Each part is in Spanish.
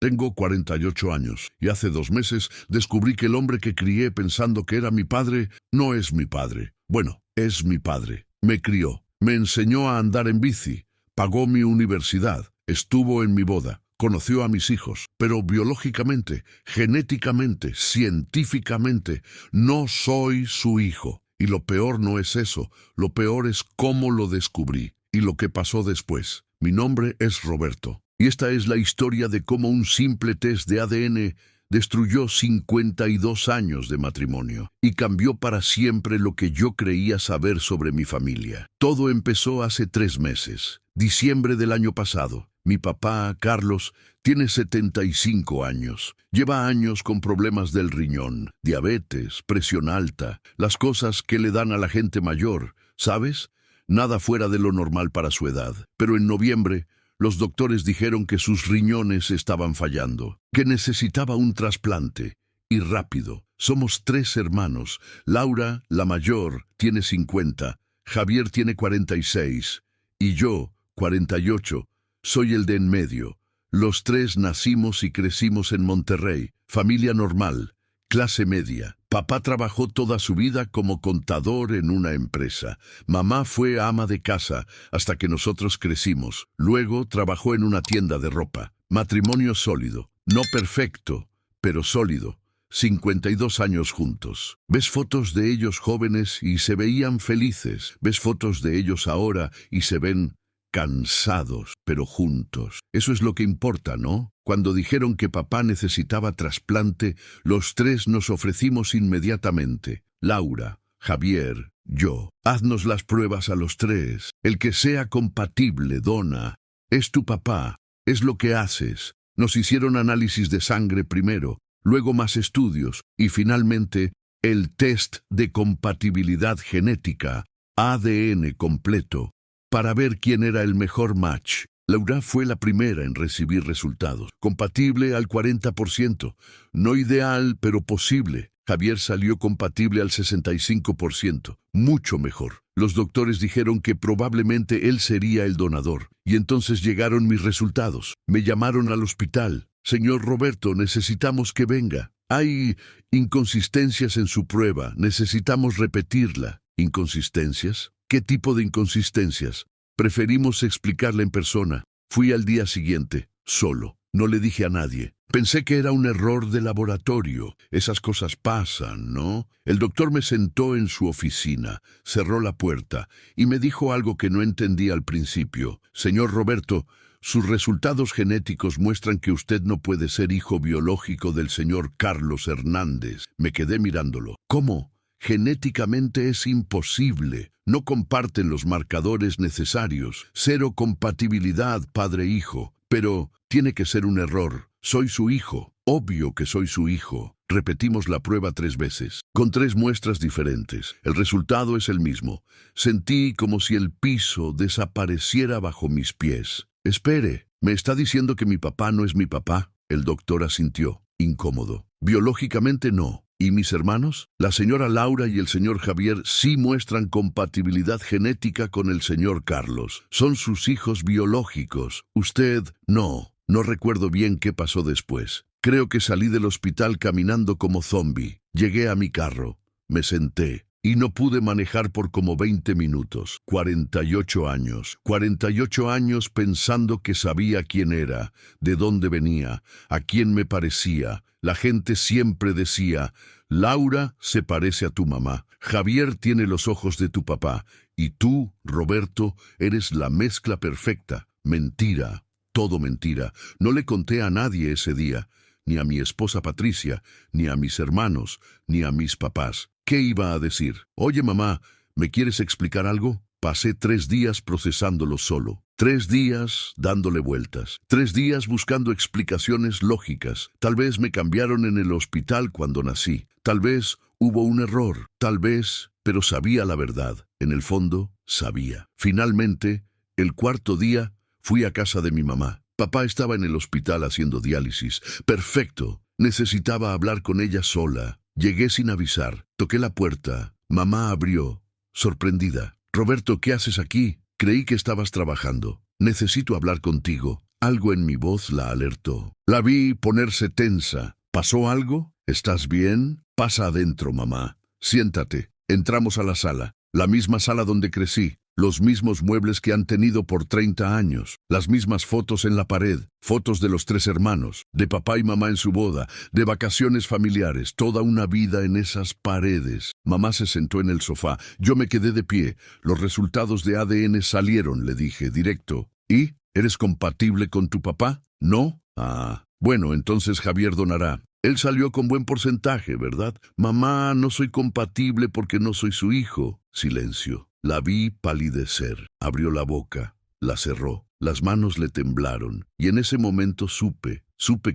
Tengo 48 años y hace 2 meses descubrí que el hombre que crié pensando que era mi padre no es mi padre. Bueno, es mi padre. Me crió, me enseñó a andar en bici, pagó mi universidad, estuvo en mi boda, conoció a mis hijos, pero biológicamente, genéticamente, científicamente, no soy su hijo. Y lo peor no es eso, lo peor es cómo lo descubrí y lo que pasó después. Mi nombre es Roberto. Y esta es la historia de cómo un simple test de ADN destruyó 52 años de matrimonio y cambió para siempre lo que yo creía saber sobre mi familia. Todo empezó hace 3 meses, diciembre del año pasado. Mi papá, Carlos, tiene 75 años. Lleva años con problemas del riñón, diabetes, presión alta, las cosas que le dan a la gente mayor, ¿sabes? Nada fuera de lo normal para su edad. Pero en noviembre, los doctores dijeron que sus riñones estaban fallando, que necesitaba un trasplante, y rápido. Somos 3 hermanos. Laura, la mayor, tiene 50, Javier tiene 46, y yo, 48, soy el de en medio. Los 3 nacimos y crecimos en Monterrey, familia normal, clase media. Papá trabajó toda su vida como contador en una empresa. Mamá fue ama de casa hasta que nosotros crecimos. Luego trabajó en una tienda de ropa. Matrimonio sólido. No perfecto, pero sólido. 52 años juntos. Ves fotos de ellos jóvenes y se veían felices. Ves fotos de ellos ahora y se ven cansados, pero juntos. Eso es lo que importa, ¿no? Cuando dijeron que papá necesitaba trasplante, los 3 nos ofrecimos inmediatamente. Laura, Javier, yo. Haznos las pruebas a los 3. El que sea compatible, dona. Es tu papá. Es lo que haces. Nos hicieron análisis de sangre primero, luego más estudios, y finalmente el test de compatibilidad genética, ADN completo, para ver quién era el mejor match. Laura fue la primera en recibir resultados. Compatible al 40%. No ideal, pero posible. Javier salió compatible al 65%. Mucho mejor. Los doctores dijeron que probablemente él sería el donador. Y entonces llegaron mis resultados. Me llamaron al hospital. Señor Roberto, necesitamos que venga. Hay inconsistencias en su prueba. Necesitamos repetirla. ¿Inconsistencias? ¿Qué tipo de inconsistencias? Preferimos explicarla en persona. Fui al día siguiente, solo. No le dije a nadie. Pensé que era un error de laboratorio. Esas cosas pasan, ¿no? El doctor me sentó en su oficina, cerró la puerta y me dijo algo que no entendí al principio. Señor Roberto, sus resultados genéticos muestran que usted no puede ser hijo biológico del señor Carlos Hernández. Me quedé mirándolo. ¿Cómo? Genéticamente es imposible. No comparten los marcadores necesarios. 0 compatibilidad padre-hijo. Pero tiene que ser un error. Soy su hijo. Obvio que soy su hijo. Repetimos la prueba 3 veces, con 3 muestras diferentes. El resultado es el mismo. Sentí como si el piso desapareciera bajo mis pies. Espere, ¿me está diciendo que mi papá no es mi papá? El doctor asintió, incómodo. Biológicamente no. ¿Y mis hermanos? La señora Laura y el señor Javier sí muestran compatibilidad genética con el señor Carlos. Son sus hijos biológicos. Usted, no. No recuerdo bien qué pasó después. Creo que salí del hospital caminando como zombi. Llegué a mi carro. Me senté. Y no pude manejar por como 20 minutos. 48 años. 48 años pensando que sabía quién era, de dónde venía, a quién me parecía. La gente siempre decía, Laura se parece a tu mamá, Javier tiene los ojos de tu papá, y tú, Roberto, eres la mezcla perfecta. Mentira, todo mentira. No le conté a nadie ese día, ni a mi esposa Patricia, ni a mis hermanos, ni a mis papás. ¿Qué iba a decir? Oye, mamá, ¿me quieres explicar algo? Pasé 3 días procesándolo solo. 3 días dándole vueltas. 3 días buscando explicaciones lógicas. Tal vez me cambiaron en el hospital cuando nací. Tal vez hubo un error. Tal vez, pero sabía la verdad. En el fondo, sabía. Finalmente, el 4.º día, fui a casa de mi mamá. Papá estaba en el hospital haciendo diálisis. Perfecto. Necesitaba hablar con ella sola. Llegué sin avisar. Toqué la puerta. Mamá abrió, sorprendida. Roberto, ¿qué haces aquí? Creí que estabas trabajando. Necesito hablar contigo. Algo en mi voz la alertó. La vi ponerse tensa. ¿Pasó algo? ¿Estás bien? Pasa adentro, mamá. Siéntate. Entramos a la sala. La misma sala donde crecí. Los mismos muebles que han tenido por 30 años, las mismas fotos en la pared, fotos de los 3 hermanos, de papá y mamá en su boda, de vacaciones familiares, toda una vida en esas paredes. Mamá se sentó en el sofá, yo me quedé de pie. Los resultados de ADN salieron, le dije, directo. ¿Y? ¿Eres compatible con tu papá? ¿No? Ah, bueno, entonces Javier donará. Él salió con buen porcentaje, ¿verdad? Mamá, no soy compatible porque no soy su hijo. Silencio. La vi palidecer. Abrió la boca, la cerró. Las manos le temblaron. Y en ese momento supe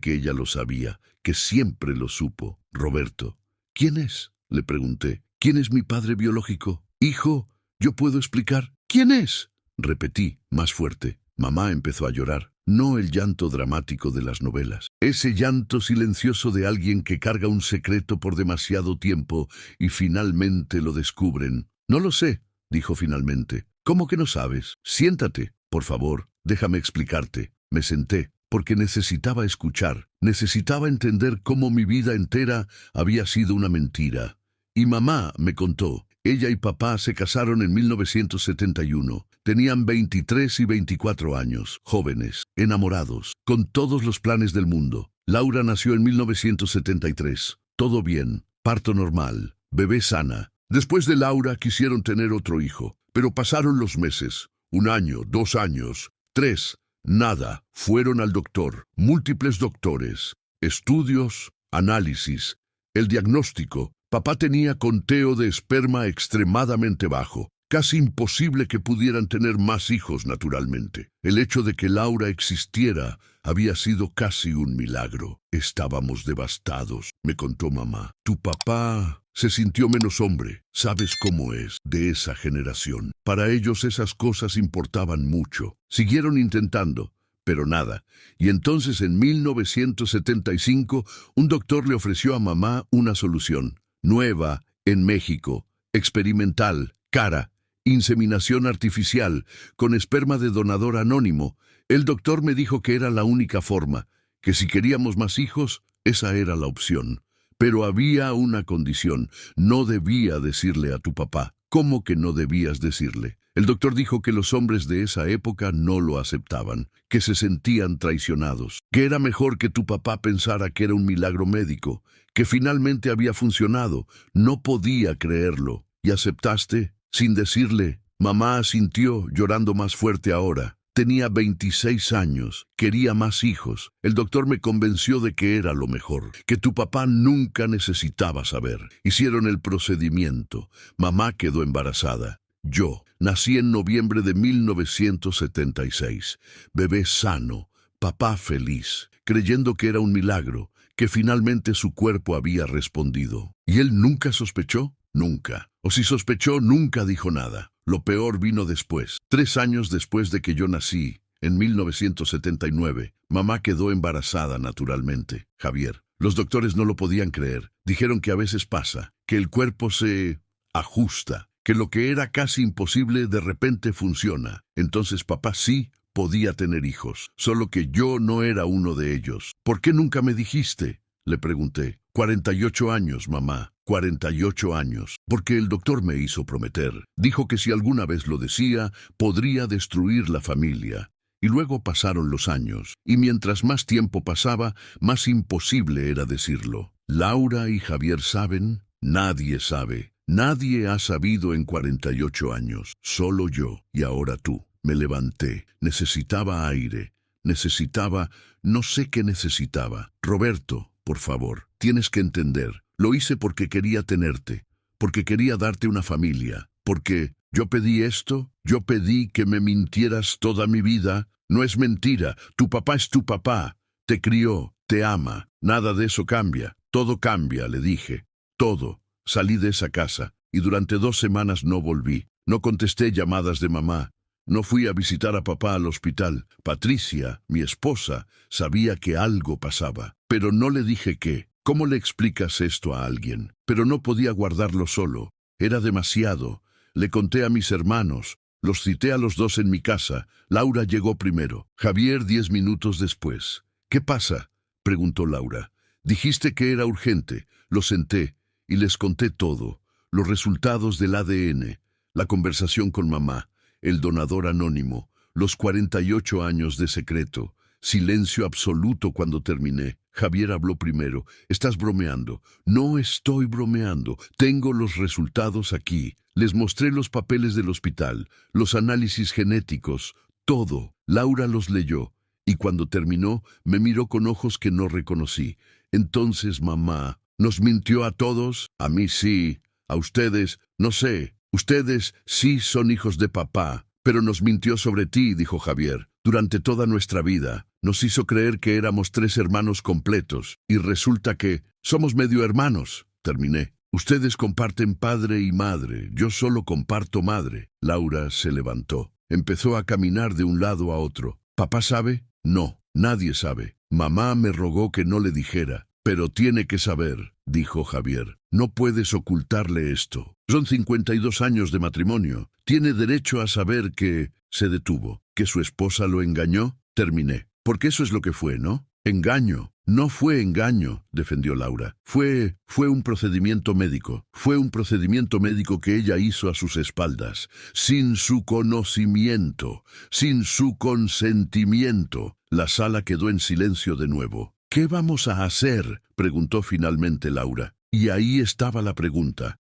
que ella lo sabía, que siempre lo supo. Roberto. ¿Quién es? Le pregunté. ¿Quién es mi padre biológico? Hijo, ¿yo puedo explicar? ¿Quién es? Repetí, más fuerte. Mamá empezó a llorar. No el llanto dramático de las novelas. Ese llanto silencioso de alguien que carga un secreto por demasiado tiempo y finalmente lo descubren. No lo sé, dijo finalmente. ¿Cómo que no sabes? Siéntate, por favor, déjame explicarte. Me senté, porque necesitaba escuchar, necesitaba entender cómo mi vida entera había sido una mentira. Y mamá me contó. Ella y papá se casaron en 1971. Tenían 23 y 24 años, jóvenes, enamorados, con todos los planes del mundo. Laura nació en 1973. Todo bien, parto normal, bebé sana. Después de Laura quisieron tener otro hijo, pero pasaron los meses. 1 año, 2 años, 3. Nada. Fueron al doctor, múltiples doctores, estudios, análisis. El diagnóstico: papá tenía conteo de esperma extremadamente bajo. Casi imposible que pudieran tener más hijos naturalmente. El hecho de que Laura existiera había sido casi un milagro. Estábamos devastados, me contó mamá. Tu papá se sintió menos hombre. Sabes cómo es, de esa generación. Para ellos esas cosas importaban mucho. Siguieron intentando, pero nada. Y entonces en 1975 un doctor le ofreció a mamá una solución. Nueva, en México, experimental, cara. Inseminación artificial, con esperma de donador anónimo. El doctor me dijo que era la única forma, que si queríamos más hijos, esa era la opción. Pero había una condición: no debía decirle a tu papá. ¿Cómo que no debías decirle? El doctor dijo que los hombres de esa época no lo aceptaban, que se sentían traicionados, que era mejor que tu papá pensara que era un milagro médico, que finalmente había funcionado. No podía creerlo. ¿Y aceptaste? Sin decirle. Mamá asintió, llorando más fuerte ahora. Tenía 26 años, quería más hijos. El doctor me convenció de que era lo mejor, que tu papá nunca necesitaba saber. Hicieron el procedimiento. Mamá quedó embarazada. Yo nací en noviembre de 1976. Bebé sano, papá feliz, creyendo que era un milagro, que finalmente su cuerpo había respondido. ¿Y él nunca sospechó? Nunca. O si sospechó, nunca dijo nada. Lo peor vino después. 3 años después de que yo nací, en 1979, mamá quedó embarazada naturalmente. Javier. Los doctores no lo podían creer. Dijeron que a veces pasa, que el cuerpo se ajusta, que lo que era casi imposible de repente funciona. Entonces papá sí podía tener hijos, solo que yo no era uno de ellos. ¿Por qué nunca me dijiste?, le pregunté. 48 años, mamá. 48 años, porque el doctor me hizo prometer. Dijo que si alguna vez lo decía, podría destruir la familia. Y luego pasaron los años, y mientras más tiempo pasaba, más imposible era decirlo. ¿Laura y Javier saben? Nadie sabe. Nadie ha sabido en 48 años. Solo yo, y ahora tú. Me levanté. Necesitaba aire. No sé qué necesitaba. Roberto, por favor, tienes que entender. Lo hice porque quería tenerte, porque quería darte una familia, porque yo pedí esto, yo pedí que me mintieras toda mi vida. No es mentira, tu papá es tu papá, te crió, te ama, nada de eso cambia, todo cambia, le dije, todo. Salí de esa casa y durante 2 semanas no volví, no contesté llamadas de mamá, no fui a visitar a papá al hospital. Patricia, mi esposa, sabía que algo pasaba, pero no le dije qué. ¿Cómo le explicas esto a alguien? Pero no podía guardarlo solo. Era demasiado. Le conté a mis hermanos. Los cité a los dos en mi casa. Laura llegó primero. Javier 10 minutos después. ¿Qué pasa?, preguntó Laura. Dijiste que era urgente. Lo senté y les conté todo. Los resultados del ADN, la conversación con mamá, el donador anónimo, los 48 años de secreto. Silencio absoluto cuando terminé. Javier habló primero. «Estás bromeando». «No estoy bromeando. Tengo los resultados aquí». Les mostré los papeles del hospital, los análisis genéticos, todo. Laura los leyó, y cuando terminó, me miró con ojos que no reconocí. «Entonces, mamá, ¿nos mintió a todos?» «A mí sí. A ustedes, no sé. Ustedes sí son hijos de papá. Pero nos mintió sobre ti», dijo Javier. «Durante toda nuestra vida. Nos hizo creer que éramos 3 hermanos completos. Y resulta que somos medio hermanos», terminé. «Ustedes comparten padre y madre. Yo solo comparto madre». Laura se levantó. Empezó a caminar de un lado a otro. «¿Papá sabe?» «No, nadie sabe. Mamá me rogó que no le dijera. Pero tiene que saber», dijo Javier. «No puedes ocultarle esto. Son 52 años de matrimonio. Tiene derecho a saber que...» Se detuvo. «¿Que su esposa lo engañó?» Terminé. «Porque eso es lo que fue, ¿no?» «Engaño». «No fue engaño», defendió Laura. Fue un procedimiento médico. Fue un procedimiento médico que ella hizo a sus espaldas, sin su conocimiento, sin su consentimiento». La sala quedó en silencio de nuevo. «¿Qué vamos a hacer?», preguntó finalmente Laura. Y ahí estaba la pregunta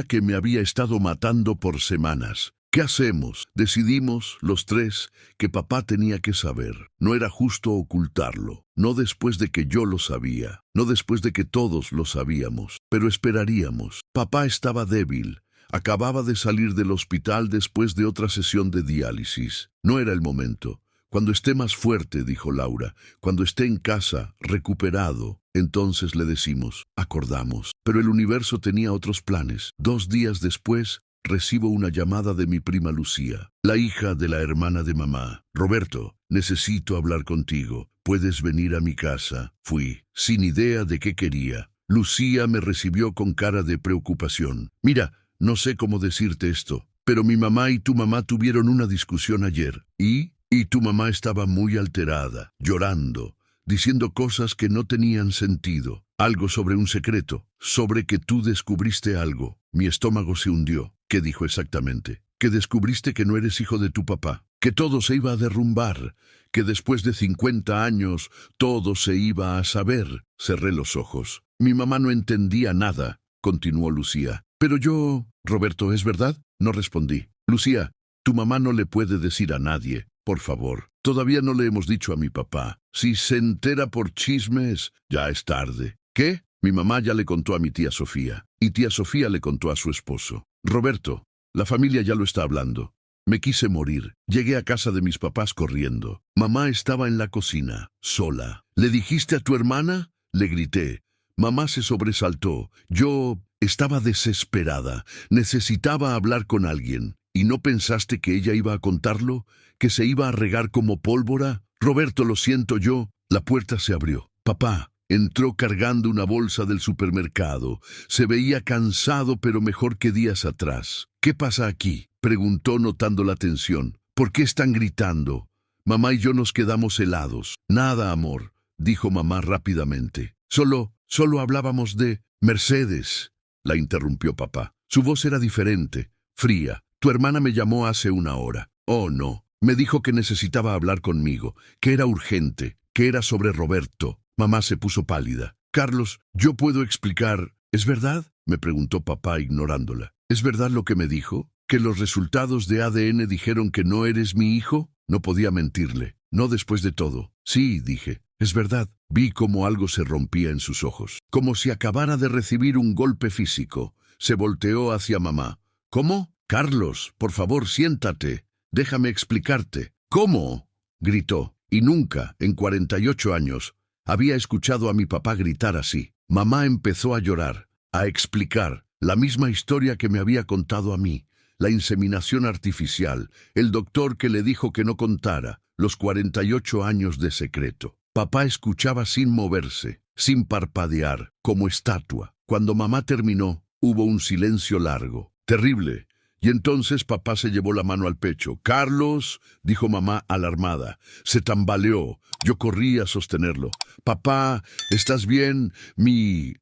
que me había estado matando por semanas. «¿Qué hacemos?». Decidimos, los 3, que papá tenía que saber. No era justo ocultarlo. No después de que yo lo sabía. No después de que todos lo sabíamos. Pero esperaríamos. Papá estaba débil. Acababa de salir del hospital después de otra sesión de diálisis. No era el momento. «Cuando esté más fuerte», dijo Laura, «cuando esté en casa, recuperado, entonces le decimos». Acordamos. Pero el universo tenía otros planes. 2 días después, recibo una llamada de mi prima Lucía, la hija de la hermana de mamá. «Roberto, necesito hablar contigo. ¿Puedes venir a mi casa?». Fui, sin idea de qué quería. Lucía me recibió con cara de preocupación. «Mira, no sé cómo decirte esto, pero mi mamá y tu mamá tuvieron una discusión ayer. Y tu mamá estaba muy alterada, llorando, diciendo cosas que no tenían sentido. Algo sobre un secreto, sobre que tú descubriste algo». Mi estómago se hundió. «¿Qué dijo exactamente?». «Que descubriste que no eres hijo de tu papá, que todo se iba a derrumbar, que después de 50 años todo se iba a saber». Cerré los ojos. «Mi mamá no entendía nada», continuó Lucía. «Pero yo...». «Roberto, ¿es verdad?». No respondí. «Lucía, tu mamá no le puede decir a nadie. Por favor, todavía no le hemos dicho a mi papá. Si se entera por chismes, ya es tarde». «¿Qué?». «Mi mamá ya le contó a mi tía Sofía, y tía Sofía le contó a su esposo». «Roberto, la familia ya lo está hablando». Me quise morir. Llegué a casa de mis papás corriendo. Mamá estaba en la cocina, sola. «¿Le dijiste a tu hermana?». Le grité. Mamá se sobresaltó. Yo estaba desesperada. Necesitaba hablar con alguien. «¿Y no pensaste que ella iba a contarlo? ¿Que se iba a regar como pólvora?». «Roberto, lo siento yo». La puerta se abrió. Papá entró cargando una bolsa del supermercado. Se veía cansado, pero mejor que días atrás. «¿Qué pasa aquí?», preguntó notando la tensión. «¿Por qué están gritando?». Mamá y yo nos quedamos helados. «Nada, amor», dijo mamá rápidamente. Solo hablábamos de Mercedes», la interrumpió papá. Su voz era diferente, fría. «Tu hermana me llamó hace 1 hora». «Oh, no». Me dijo que necesitaba hablar conmigo, que era urgente, que era sobre Roberto. Mamá se puso pálida. «Carlos, yo puedo explicar». «¿Es verdad?», me preguntó papá ignorándola. «¿Es verdad lo que me dijo? ¿Que los resultados de ADN dijeron que no eres mi hijo?». No podía mentirle. «No después de todo». «Sí», dije. «Es verdad». Vi como algo se rompía en sus ojos, como si acabara de recibir un golpe físico. Se volteó hacia mamá. «¿Cómo?». «Carlos, por favor, siéntate. Déjame explicarte». «¿Cómo?», gritó. Y nunca, en 48 años, había escuchado a mi papá gritar así. Mamá empezó a llorar, a explicar la misma historia que me había contado a mí. La inseminación artificial, el doctor que le dijo que no contara, los 48 años de secreto. Papá escuchaba sin moverse, sin parpadear, como estatua. Cuando mamá terminó, hubo un silencio largo, terrible. Y entonces papá se llevó la mano al pecho. «Carlos», dijo mamá alarmada. Se tambaleó. Yo corrí a sostenerlo. «Papá, ¿estás bien? Mi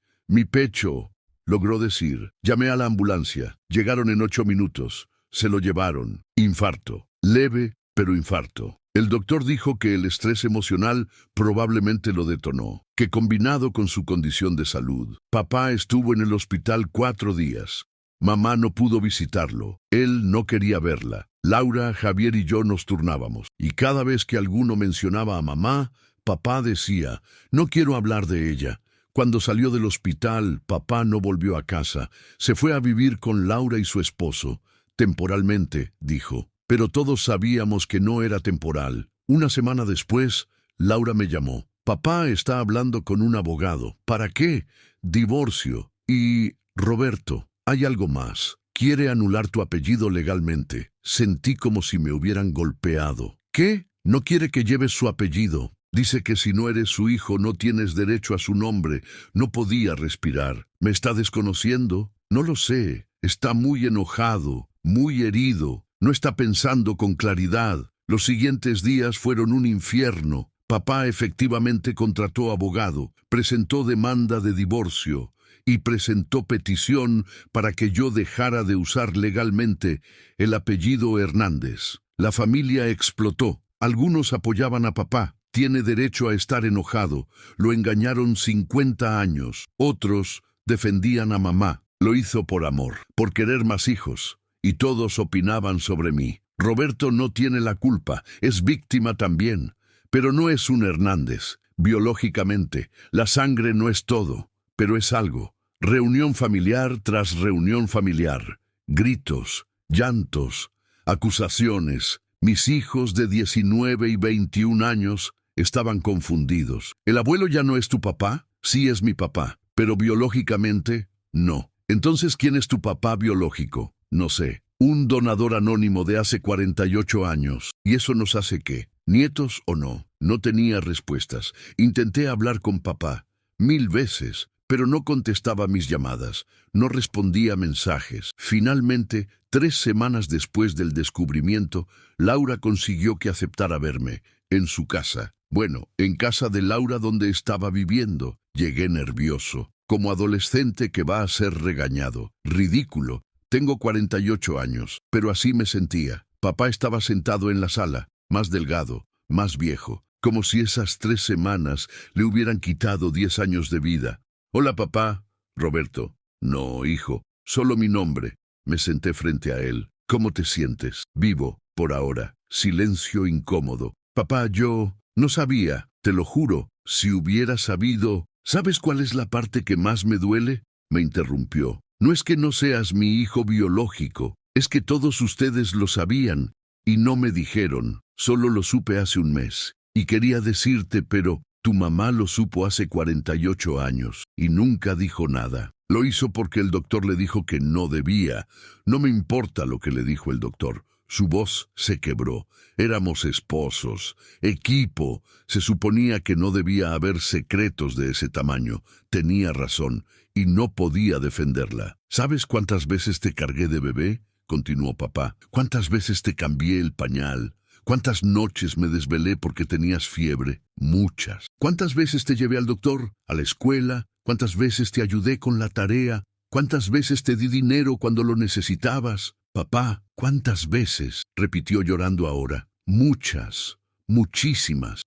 pecho», logró decir. Llamé a la ambulancia. Llegaron en 8 minutos. Se lo llevaron. Infarto. Leve, pero infarto. El doctor dijo que el estrés emocional probablemente lo detonó, que combinado con su condición de salud. Papá estuvo en el hospital 4 días. Mamá no pudo visitarlo. Él no quería verla. Laura, Javier y yo nos turnábamos. Y cada vez que alguno mencionaba a mamá, papá decía, «No quiero hablar de ella». Cuando salió del hospital, papá no volvió a casa. Se fue a vivir con Laura y su esposo. Temporalmente, dijo. Pero todos sabíamos que no era temporal. Una semana después, Laura me llamó. «Papá está hablando con un abogado». «¿Para qué?» «Divorcio. Y, Roberto, hay algo más. Quiere anular tu apellido legalmente». Sentí como si me hubieran golpeado. «¿Qué? No quiere que lleves su apellido. Dice que si no eres su hijo no tienes derecho a su nombre». No podía respirar. ¿Me está desconociendo? No lo sé. Está muy enojado, muy herido. No está pensando con claridad. Los siguientes días fueron un infierno. Papá efectivamente contrató abogado, presentó demanda de divorcio y presentó petición para que yo dejara de usar legalmente el apellido Hernández. La familia explotó. Algunos apoyaban a papá. Tiene derecho a estar enojado. Lo engañaron 50 años. Otros defendían a mamá. Lo hizo por amor, por querer más hijos. Y todos opinaban sobre mí. Roberto no tiene la culpa, es víctima también. Pero no es un Hernández. Biológicamente, la sangre no es todo, pero es algo. Reunión familiar tras reunión familiar. Gritos, llantos, acusaciones. Mis hijos de 19 y 21 años estaban confundidos. ¿El abuelo ya no es tu papá? Sí, es mi papá, pero biológicamente, no. Entonces, ¿quién es tu papá biológico? No sé. Un donador anónimo de hace 48 años. ¿Y eso nos hace qué? ¿Nietos o no? No tenía respuestas. Intenté hablar con papá 1000 veces, pero no contestaba mis llamadas. No respondía mensajes. Finalmente, 3 semanas después del descubrimiento, Laura consiguió que aceptara verme en su casa. Bueno, en casa de Laura donde estaba viviendo. Llegué nervioso, como adolescente que va a ser regañado. Ridículo. Tengo 48 años, pero así me sentía. Papá estaba sentado en la sala, más delgado, más viejo, como si esas 3 semanas le hubieran quitado 10 años de vida. «Hola, papá». «Roberto». «No, hijo, solo mi nombre». Me senté frente a él. «¿Cómo te sientes?» «Vivo, por ahora». Silencio incómodo. «Papá, yo no sabía, te lo juro. Si hubiera sabido». «¿Sabes cuál es la parte que más me duele?», me interrumpió. «No es que no seas mi hijo biológico, es que todos ustedes lo sabían y no me dijeron. Solo lo supe hace un mes. Y quería decirte, pero tu mamá lo supo hace 48 años y nunca dijo nada. Lo hizo porque el doctor le dijo que no debía. No me importa lo que le dijo el doctor». Su voz se quebró. Éramos esposos, equipo. Se suponía que no debía haber secretos de ese tamaño. Tenía razón y no podía defenderla. «¿Sabes cuántas veces te cargué de bebé?», continuó papá. «¿Cuántas veces te cambié el pañal? ¿Cuántas noches me desvelé porque tenías fiebre? Muchas. ¿Cuántas veces te llevé al doctor, a la escuela? ¿Cuántas veces te ayudé con la tarea? ¿Cuántas veces te di dinero cuando lo necesitabas? Papá, ¿cuántas veces?», repitió llorando ahora. «Muchas, muchísimas.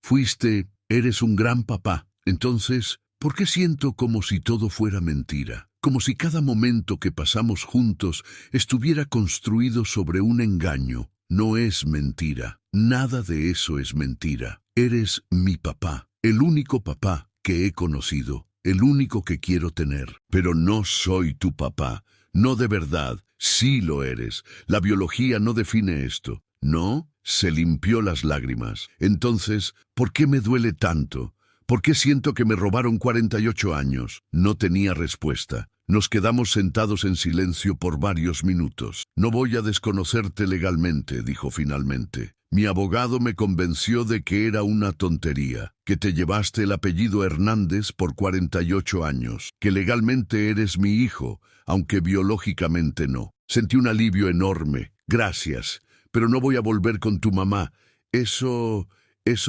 Eres un gran papá. Entonces, ¿por qué siento como si todo fuera mentira? Como si cada momento que pasamos juntos estuviera construido sobre un engaño. No es mentira. Nada de eso es mentira. Eres mi papá, el único papá que he conocido, el único que quiero tener. Pero no soy tu papá. No de verdad. Sí lo eres. La biología no define esto». «¿No?». Se limpió las lágrimas. «Entonces, ¿por qué me duele tanto? ¿Por qué siento que me robaron 48 años?» No tenía respuesta. Nos quedamos sentados en silencio por varios minutos. «No voy a desconocerte legalmente», dijo finalmente. «Mi abogado me convenció de que era una tontería, que te llevaste el apellido Hernández por 48 años, que legalmente eres mi hijo, aunque biológicamente no. Sentí un alivio enorme. Gracias. Pero no voy a volver con tu mamá. Eso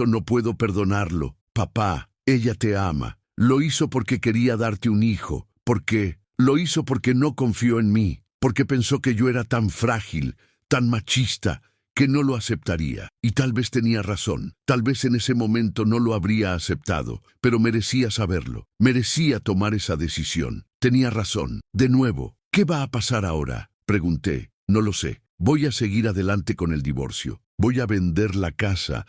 no puedo perdonarlo. Papá, ella te ama. Lo hizo porque quería darte un hijo. Lo hizo porque no confió en mí. Porque pensó que yo era tan frágil, tan machista, que no lo aceptaría. Y tal vez tenía razón. Tal vez en ese momento no lo habría aceptado. Pero merecía saberlo. Merecía tomar esa decisión. Tenía razón. De nuevo, ¿qué va a pasar ahora? Pregunté. No lo sé. Voy a seguir adelante con el divorcio. Voy a vender la casa.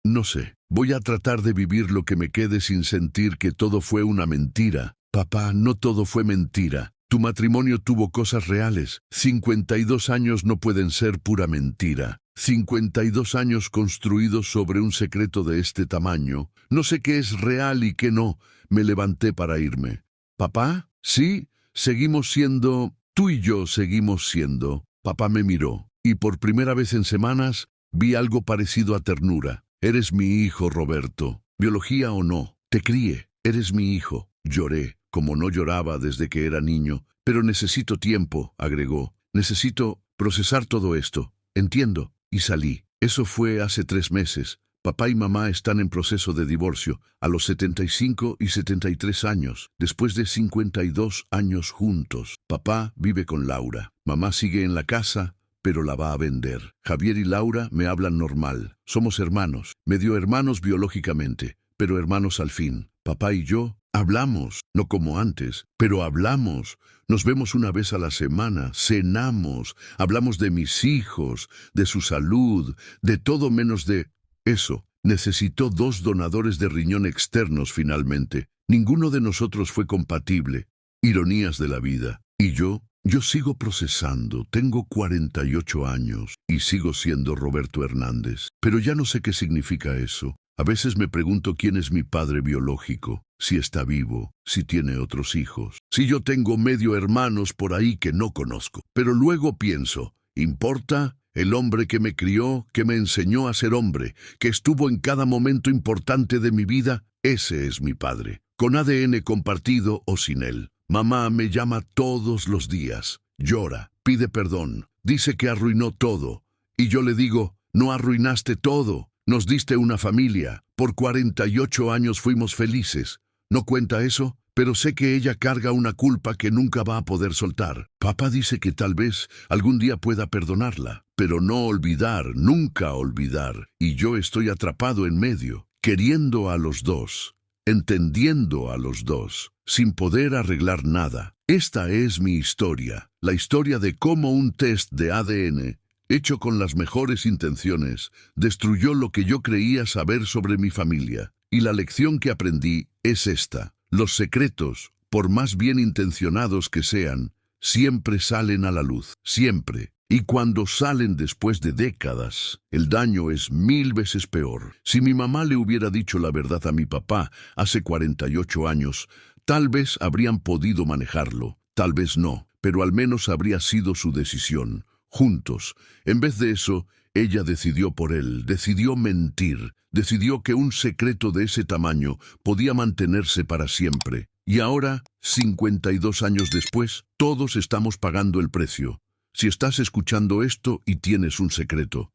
No sé. Voy a tratar de vivir lo que me quede sin sentir que todo fue una mentira. Papá, no todo fue mentira. Tu matrimonio tuvo cosas reales. 52 años no pueden ser pura mentira. 52 años construidos sobre un secreto de este tamaño. No sé qué es real y qué no. Me levanté para irme. Papá, sí, seguimos siendo... Tú y yo seguimos siendo. Papá me miró, y por primera vez en semanas vi algo parecido a ternura. Eres mi hijo, Roberto. Biología o no, te crié. Eres mi hijo. Lloré, como no lloraba desde que era niño. Pero necesito tiempo, agregó. Necesito procesar todo esto. Entiendo. Y salí. Eso fue hace 3 meses. Papá y mamá están en proceso de divorcio, a los 75 y 73 años, después de 52 años juntos. Papá vive con Laura. Mamá sigue en la casa, pero la va a vender. Javier y Laura me hablan normal. Somos hermanos, medio hermanos biológicamente, pero hermanos al fin. Papá y yo hablamos, no como antes, pero hablamos. Nos vemos una vez a la semana, cenamos, hablamos de mis hijos, de su salud, de todo menos de... Eso. Necesitó 2 donadores de riñón externos finalmente. Ninguno de nosotros fue compatible. Ironías de la vida. Y yo sigo procesando. Tengo 48 años y sigo siendo Roberto Hernández. Pero ya no sé qué significa eso. A veces me pregunto quién es mi padre biológico, si está vivo, si tiene otros hijos, si yo tengo medio hermanos por ahí que no conozco. Pero luego pienso, ¿importa? El hombre que me crió, que me enseñó a ser hombre, que estuvo en cada momento importante de mi vida, ese es mi padre, con ADN compartido o sin él. Mamá me llama todos los días, llora, pide perdón, dice que arruinó todo. Y yo le digo, no arruinaste todo, nos diste una familia, por 48 años fuimos felices. ¿No cuenta eso? Pero sé que ella carga una culpa que nunca va a poder soltar. Papá dice que tal vez algún día pueda perdonarla, pero no olvidar, nunca olvidar. Y yo estoy atrapado en medio, queriendo a los dos, entendiendo a los dos, sin poder arreglar nada. Esta es mi historia, la historia de cómo un test de ADN, hecho con las mejores intenciones, destruyó lo que yo creía saber sobre mi familia. Y la lección que aprendí es esta. Los secretos, por más bien intencionados que sean, siempre salen a la luz, siempre. Y cuando salen después de décadas, el daño es 1000 veces peor. Si mi mamá le hubiera dicho la verdad a mi papá hace 48 años, tal vez habrían podido manejarlo, tal vez no, pero al menos habría sido su decisión, juntos. En vez de eso, ella decidió por él, decidió mentir, decidió que un secreto de ese tamaño podía mantenerse para siempre. Y ahora, 52 años después, todos estamos pagando el precio. Si estás escuchando esto y tienes un secreto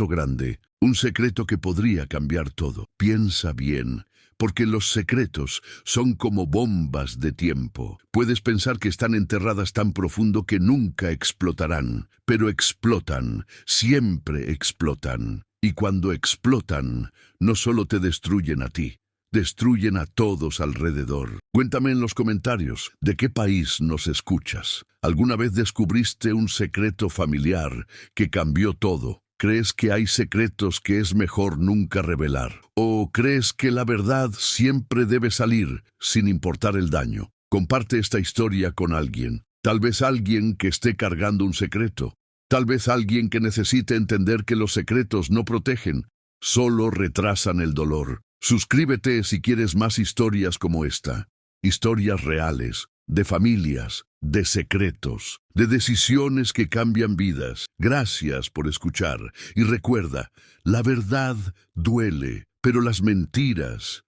grande, un secreto que podría cambiar todo, piensa bien, porque los secretos son como bombas de tiempo. Puedes pensar que están enterradas tan profundo que nunca explotarán, pero explotan, siempre explotan. Y cuando explotan, no solo te destruyen a ti, destruyen a todos alrededor. Cuéntame en los comentarios, ¿de qué país nos escuchas? ¿Alguna vez descubriste un secreto familiar que cambió todo? ¿Crees que hay secretos que es mejor nunca revelar? ¿O crees que la verdad siempre debe salir, sin importar el daño? Comparte esta historia con alguien. Tal vez alguien que esté cargando un secreto. Tal vez alguien que necesite entender que los secretos no protegen, solo retrasan el dolor. Suscríbete si quieres más historias como esta. Historias reales, de familias, de secretos, de decisiones que cambian vidas. Gracias por escuchar. Y recuerda, la verdad duele, pero las mentiras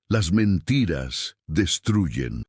destruyen.